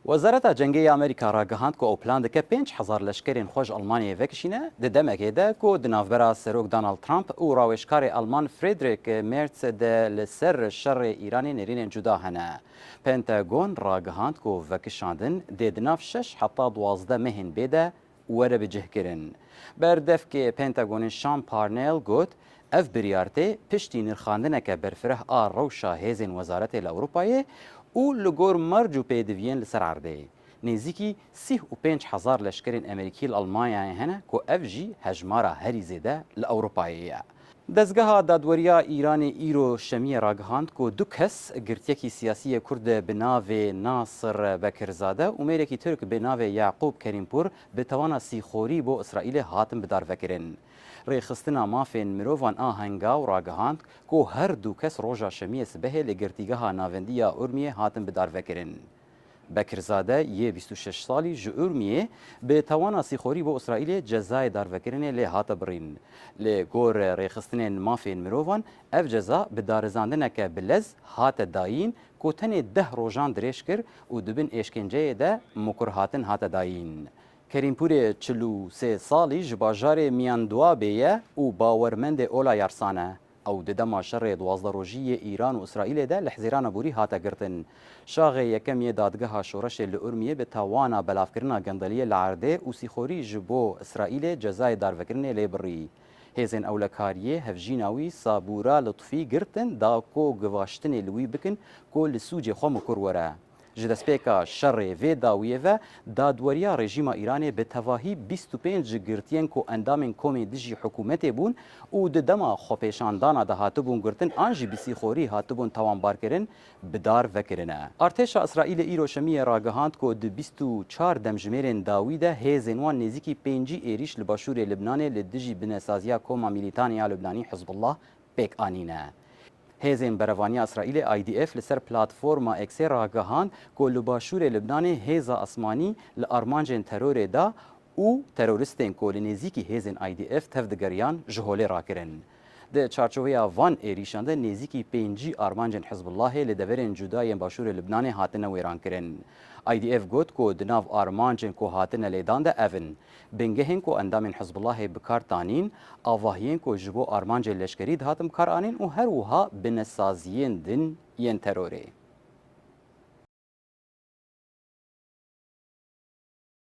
وزارت جنگی آمریکا را گهاند که او پلان دکه 5000 لشکرین خوش آلمانیا وکشینه د دمکه ده که دنافبرا سروک دونالد ترامپ و راوشکار آلمان فریدریک مرتز ده لسر شر ایران نرین جدا هنه. پنتاگون را گهاند که وکشاندن د دناف 6 حتی 12 مهن بیده وره بجه کرن. بردف که پنتاگون شام پارنیل گوت اف بریارته پشتی نرخاندنه که برفره روشا هیزن وزارت الاوروپایی او لگور مرجو پیدوین لسر عرده. نزدیکی 35,000 لشکرین امریکی الالمانیا هنه که اف جی هجمارا هری زیده لاوروپاییه. دزگاه دادوریا ایران ایرو شمی راگهاند که دو کس گرتیکی سیاسی کرد بناو ناصر بکرزاده و میرکی ترک بناو یعقوب کریمپور به توانا سیخوری با اسرائیل هاتم بدار وکرن. ریخستنا مافین مروفان آهنگا و راگهاند که هر دو کس روژا شمی سبه لگرتیگاه ناوندیا ارمیه هاتم بدار وکرن. بکرزاده یه 26 سالی جورمیه به توانا سیخوری با اسرائیل جزای داروکرینه لی هات برین. لی گور ریخستنین مافین مروفان اف جزا به دارزاندنه که بلز هات داین که تنی 10 روژان دریش کر و دبن اشکنجه ده مکر هاتن هات داین. کریمپور 43 سالی جباجار میان دوا بیه و باورمند اولا یارسانه. او ددما شر 12 روجی ایران و اسرائیل ده لحزیران بوری هاتا گرتن. شاغ یکمی دادگاه شورش لورمیه به توانا بلافکرنا گندلیه لعرده و سیخوری جبو اسرائیل جزای داروکرنه لیبری. هیزن اولکاریه هفجیناوی صابورا لطفی گرتن دا کو گواشتن لوی بکن کو لسوج خو مکروره. جدسپیکا شر و داویه و دادوریا رژیم ایران به تواهی 25 گرتین کو اندام کومی دجی حکومت بون و ددما خوپیشاندانا ده هاتبون گرتن آنجی بسی خوری هاتبون توانبار کرن بدار وکرنه. ارتش اسرائیل ایرو شمی راگهاند کو د 24 دمجمرین داویده هیزنوان نزیکی 5 ایریش لباشور لبنان لدجی بنسازیا کوما میلیتانیا لبنانی حزب الله پیک آنینه. هیزن بروانی اسرائیل IDF لسر پلاتفورما اکس راگهاند که لباشور لبنان هیزا اسمانی لارمانجن ترور دا او تروریستین که لنزیکی هیزن IDF تفدگریان جهوله را کرن. ده چارچوبه وان ایریشانده نزیکی 5 آرمانجن حزب الله لدورن جدای باشور لبنان هاتنه ویران کرن. IDF گوت که دناو آرمانجن که هاتنه لیدان ده اون. بنگهن که اندام حزب الله بکار تانین، آواهین که جبو آرمانجن لشکری ده هاتم کار آنین و هر وها بنسازیین دن ین تروره.